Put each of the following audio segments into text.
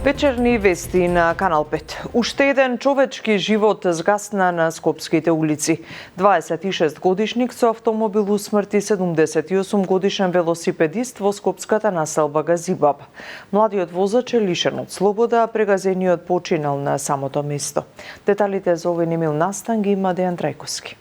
Вечерни вести на Канал 5. Уште еден човечки живот згасна на скопските улици. 26 годишник со автомобил усмрти 78 годишен велосипедист во скопската населба Газибаб. Младиот возач е лишен од слобода, а прегазениот починал на самото место. Деталите за овој немил настан ги има Дејан Трајковски.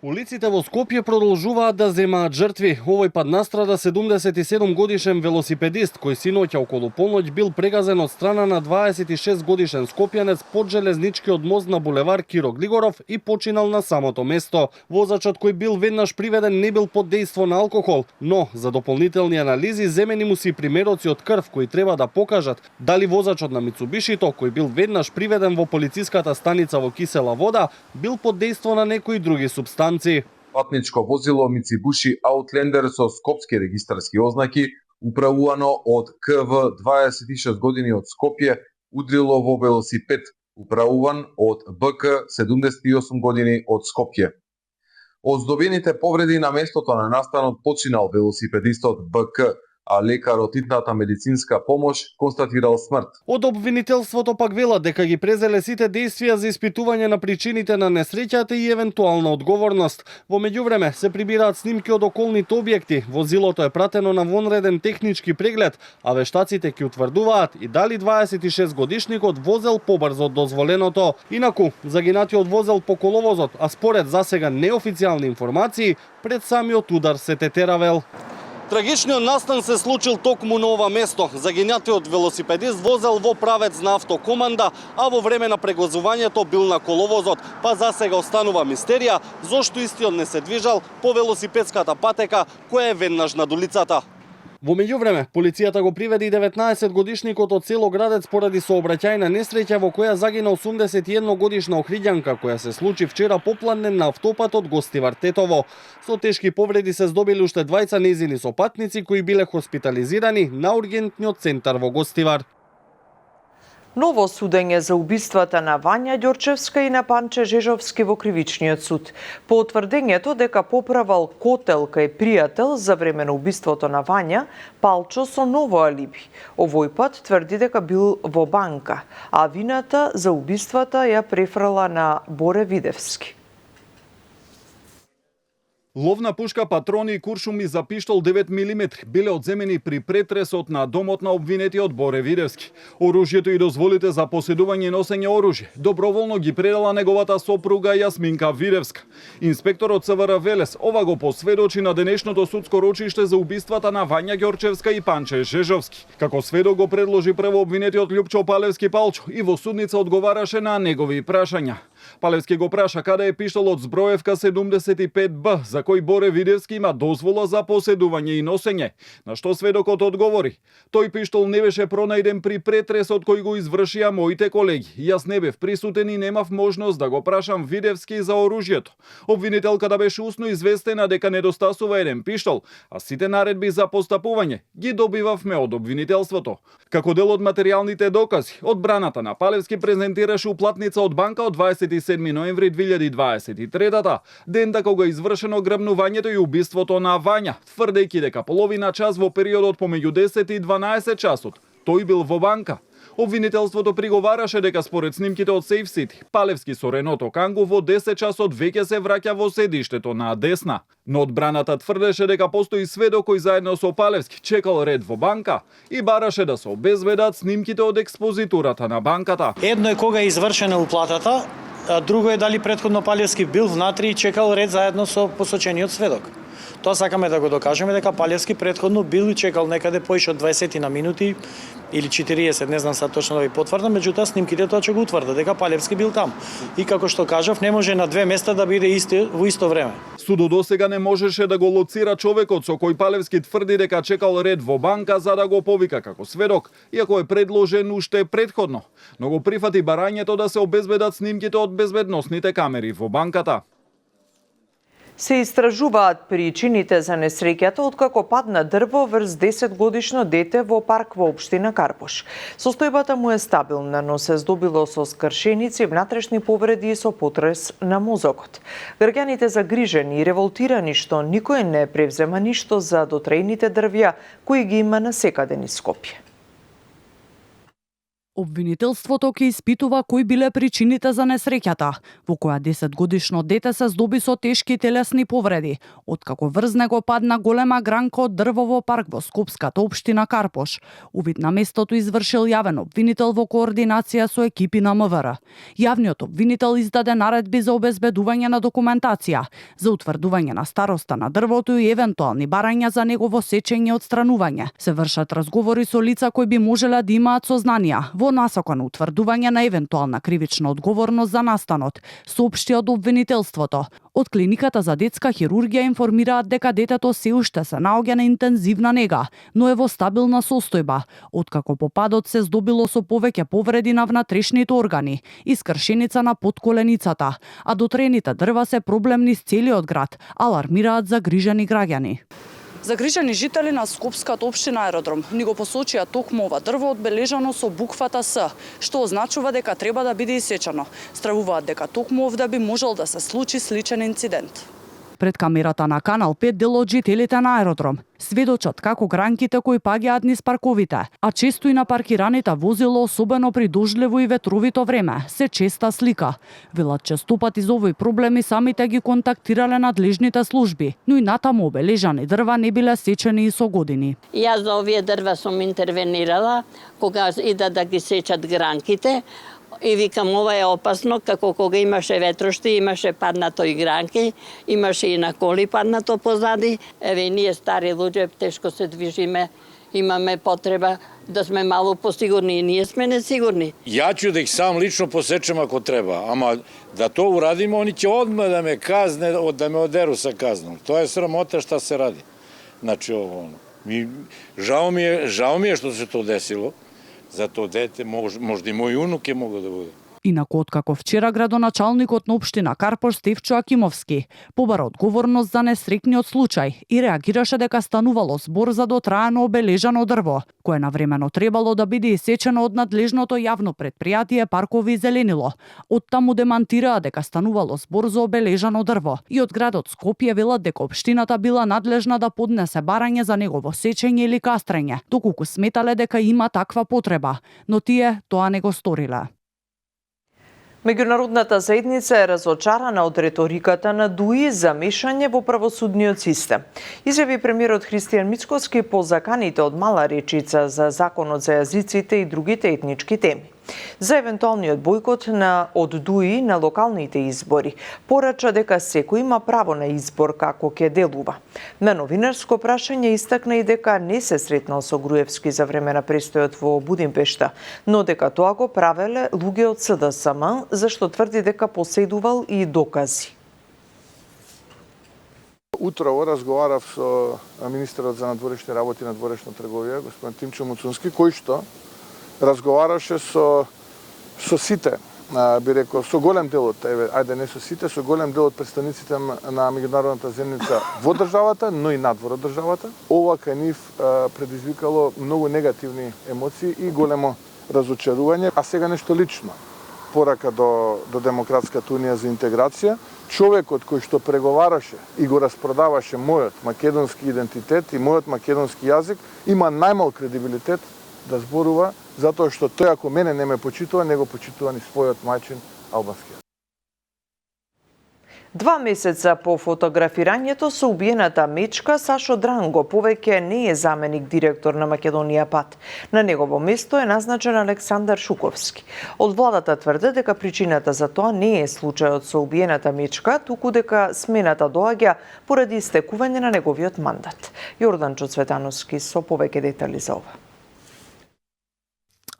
Улиците во Скопје продолжуваат да земаат жртви. Овој пат настрада 77 годишен велосипедист кој синоќа околу полноќ бил прегазен од страна на 26 годишен скопјанец под железничкиот мост на булевар Киро Глигоров и починал на самото место. Возачот кој бил веднаш приведен не бил под дејство на алкохол, но за дополнителни анализи земени му си примероци од крв кои треба да покажат дали возачот на Мицубишито кој бил веднаш приведен во полициската станица во Кисела Вода бил под дејство на некои други супстанции. Патничко возило Mitsubishi Outlander со скопски регистарски ознаки, управувано од КВ 26 години од Скопје, удрило во велосипед, управуван од БК 78 години од Скопје. Оздобените повреди на местото на настанот починал велосипедистот БК, а лекар од итната медицинска помош констатирал смрт. Од обвинителството пак велат дека ги презеле сите действија за испитување на причините на несреќата и евентуална одговорност. Во меѓувреме се прибираат снимки од околните објекти. Возилото е пратено на вонреден технички преглед, а вештаците ќе утврдуваат и дали 26 годишникот возел побрзо од дозволеното. Инаку, загинатиот возел по коловозот, а според засега неофицијални информации, пред самиот удар се тетеравел. Трагичниот настан се случил токму на ова место. Загинатиот велосипедист возел во правец на автокоманда, а во време на прегазувањето бил на коловозот. Па засега останува мистерија зошто истиот не се движал по велосипедската патека која е веднаш над улицата. Во меѓувреме, полицијата го приведе и 19 годишникот од село Градец поради сообраќајна несреќа во која загина 81 годишна охриѓанка која се случи вчера попладнен на автопатот Гостивар Тетово. Со тешки повреди се здобили уште двајца нејзини сопатници кои биле хоспитализирани на ургентниот центар во Гостивар. Ново судење за убиствата на Вања Ѓорчевска и на Панче Жежовски во кривичниот суд. По утврдењето дека поправал котел кај пријател за време на убиството на Вања, Палчо со ново алиби. Овој пат тврди дека бил во банка, а вината за убиствата ја префрла на Боре Видевски. Ловна пушка, патрони и куршуми за пиштол 9 мм биле одземени при претресот на домот на обвинетиот Боре Видевски. Оружјето и дозволите за поседување и носење оружје доброволно ги предала неговата сопруга Јасминка Видевска. Инспекторот СВР Велес ова го посведочи на денешното судско рочиште за убиствата на Вања Ѓорчевска и Панче Жежовски. Како сведок го предложи прво обвинетиот Љупчо Палевски Палчо и во судница одговараше на негови прашања. Палевски го праша каде е пиштолот зброевка 75Б за кој Боре Видевски има дозвола за поседување и носење, на што сведокот одговори: тој пиштол не беше пронајден при претресот кој го извршија моите колеги. Јас не бев присутен и немав можност да го прашам Видевски за оружјето. Обвинителката беше усно известена дека недостасува еден пиштол, а сите наредби за постапување ги добивавме од обвинителството. Како дел од материјалните докази, одбраната на Палевски презентираше уплатница од банка од 27 ноември 2023, ден кога извршено грабнувањето и убиството на Вања, тврдејќи дека половина час во периодот помеѓу 10 и 12 часот тој бил во банка. Обвинителството приговараше дека според снимките од Сейф Сити, Палевски со Реното Кангу во 10 часот веќе се враќа во седиштето на Десна. Но одбраната тврдеше дека постои сведок кој заедно со Палевски чекал ред во банка и бараше да се обезбедат снимките од експозитурата на банката. Едно е кога е извршена уплатата, а друго е дали претходно Палевски бил внатри и чекал ред заедно со посочениот сведок. Тоа сакаме да го докажеме дека Палевски претходно бил и чекал некаде поише од 20 на минути или 40, не знам сега точно да ви потврдам, меѓутоа снимките тоа ќе го утврдат дека Палевски бил там. И како што кажав, не може на две места да биде во исто време. Судот досега не можеше да го лоцира човекот со кој Палевски тврди дека чекал ред во банка за да го повика како сведок, иако е предложен уште претходно, но го прифати барањето да се обезбедат снимките од безбедносните камери во банката. Се истражуваат причините за несреќата откако падна дрво врз 10-годишно дете во парк во општина Карпош. Состојбата му е стабилна, но се здобило со скршеници, внатрешни повреди и со потрес на мозокот. Граѓаните загрижени и револтирани што никој не превзема ништо за дотрејните дрвја кои ги има насекаде низ Скопје. Обвинителството ќе испитува кои биле причините за несреќата, во која 10-годишно дете се здоби со тешки телесни повреди, откако врз него падна голема гранка од дрво во парк во скопската општина Карпош. Увид на местото извршил јавен обвинител во координација со екипи на МВР. Јавниот обвинител издаде наредби за обезбедување на документација, за утврдување на староста на дрвото и евентуални барања за негово сечење и отстранување. Се вршат разговори со лица кои би можеле да имаат сознанија во насока на утврдување на евентуална кривична одговорност за настанот, соопшти од обвинителството. Од клиниката за детска хирургија информираат дека детето се уште се наоѓа на интензивна нега, но е во стабилна состојба, откако по падот се здобило со повеќе повреди на внатрешните органи, искршеница на подколеницата, а дотрените дрва се проблем низ целиот град, алармираат загрижени граѓани. Загрижени жители на скопската општина Аеродром ни го посочија токму ова дрво одбележано со буквата С, што означува дека треба да биде исечено. Стравуваат дека токму овде би можел да се случи сличен инцидент. Пред камерата на Канал 5 дел од жителите на Аеродром сведочат како гранките кои паѓаат низ парковите, а често и на паркираните возила, особено при дождливо и ветровито време, се честа слика. Велат честопати за овој проблеми самите ги контактирале надлежните служби, но и натаму обележани дрва не биле сечени и со години. Јас за овие дрва сум интервенирала кога ида да ги сечат гранките. И викам, ова е опасно, како кога имаше ветрошти, имаше паднато и гранки, имаше и на коли паднато позади. Еве, ние стари луѓе тешко се движиме, имаме потреба да сме малку посигурни и ние сме несигурни. Ја ќе да их сам лично посечам ако треба, ама да то урадиме, они ќе одма да ме казне, да ме одеру са казном. Тоа е срамота што се ради. Значи, жао ми е што се то десило. За тоа дете, можда и мој унук е мога да биде. Инаку откако вчера градоначалникот на општина Карпош Стефчо Акимовски побара одговорност за несреќниот случај и реагираше дека станувало збор за дотраено обележано дрво, кое навремено требало да биде исечено од надлежното јавно предпријатие Паркови и зеленило. Оттаму демантираа дека станувало збор за обележано дрво и од градот Скопје велат дека општината била надлежна да поднесе барање за негово сечење или кастрење, доколку сметале дека има таква потреба, но тие тоа не го сториле. Меѓународната заедница е разочарана од реториката на ДУИ за мешање во правосудниот систем. Изјави премиерот Христијан Мицкоски по заканите од Мала Речица за законот за јазиците и другите етнички теми. За евентуалниот бојкот од ДУИ на локалните избори, порача дека секој има право на избор како ќе делува. На новинарско прашање истакна и дека не се сретнал со Груевски за време на престојот во Будимпешта, но дека тоа го правеле луѓе од СДСМ, зашто тврди дека поседувал и докази. Утрово разговарав со министерот за надворешни работи и надворешна трговија, господин Тимчо Муцунски, кој што разговараше со сите, би рекол, со голем дел од, ајде не со сите, со голем дел од представниците на меѓународната заедница во државата, но и надвор од државата. Ова кај нив предизвикало многу негативни емоции и големо разочарување, а сега нешто лично. Порака до Демократската унија за интеграција, човекот кој што преговараше и го распродаваше мојот македонски идентитет и мојот македонски јазик, има најмал кредибилитет да зборува, затоа што тој ако мене не ме почитува, не го почитува ни својот мајчин албански. 2 месеца по фотографирањето со убиената мечка, Сашо Дранго повеќе не е заменик директор на Македонија ПАТ. На негово место е назначен Александар Шуковски. Од владата тврде дека причината за тоа не е случајот со убиената мечка, туку дека смената доаѓа поради истекување на неговиот мандат. Јорданчо Цветановски со повеќе детали за ова.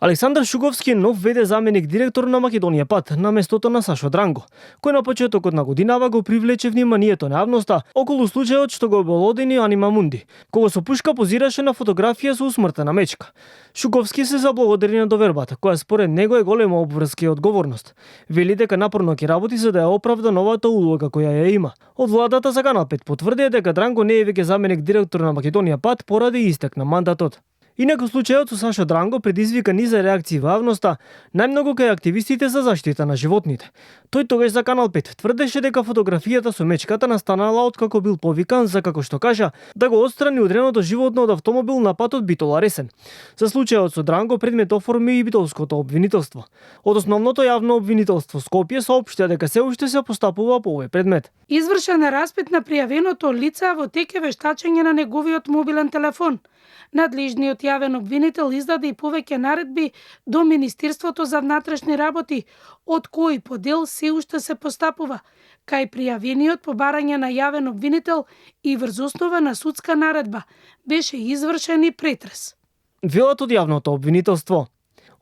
Александар Шуковски е нов ВД заменик директор на Македонија ПАТ на местото на Сашо Дранго, кој на почетокот на годинава го привлече вниманието на јавноста околу случајот што го обелодени Анима Мунди, кога со пушка позираше на фотографија со усмртена мечка. Шуковски се заблагодари на довербата, која според него е голема обврска и одговорност. Вели дека напорно ќе работи за да ја оправда новата улога која ја има. Од владата за Канал 5 потврдија дека Дранго не е веќе заменик директор на Македонија ПАТ поради истек на мандатот. Инаку случајот со Сашо Дранго предизвика низа реакции во јавноста, најмногу кај активистите за заштита на животните. Тој тогаш за Канал 5 тврдеше дека фотографијата со мечката настанала откако бил повикан за, како што кажа, да го отстрани удреното животно од автомобил на патот Битола Ресен. За случајот со Дранго предмет оформи и битолското обвинителство. Од основното јавно обвинителство Скопје соопшти дека се уште се постапува по овој предмет. Извршен е распит на пријавеното лице во тек е вештачење на неговиот мобилен телефон. Надлежниот јавен обвинител издаде и повеќе наредби до Министерството за внатрешни работи, од кои по дел се уште се постапува, кај пријавениот по барање на јавен обвинител и врз основа на судска наредба беше извршен и претрес. Велат од јавното обвинителство.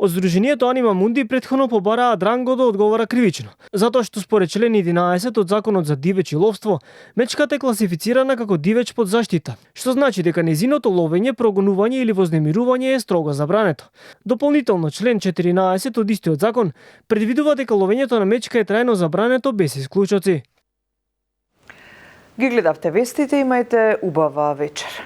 Од Сдруженијето Анима Мунди претходно побараа Дранго да одговара кривично, затоа што според член 11 од Законот за дивеч и ловство, мечката е класифицирана како дивеч под заштита, што значи дека незиното ловење, прогонување или вознемирување е строго забрането. Дополнително член 14 од истиот закон предвидува дека ловењето на мечка е трајно забрането без исклучоци. Ги гледавте вестите, имајте убава вечер.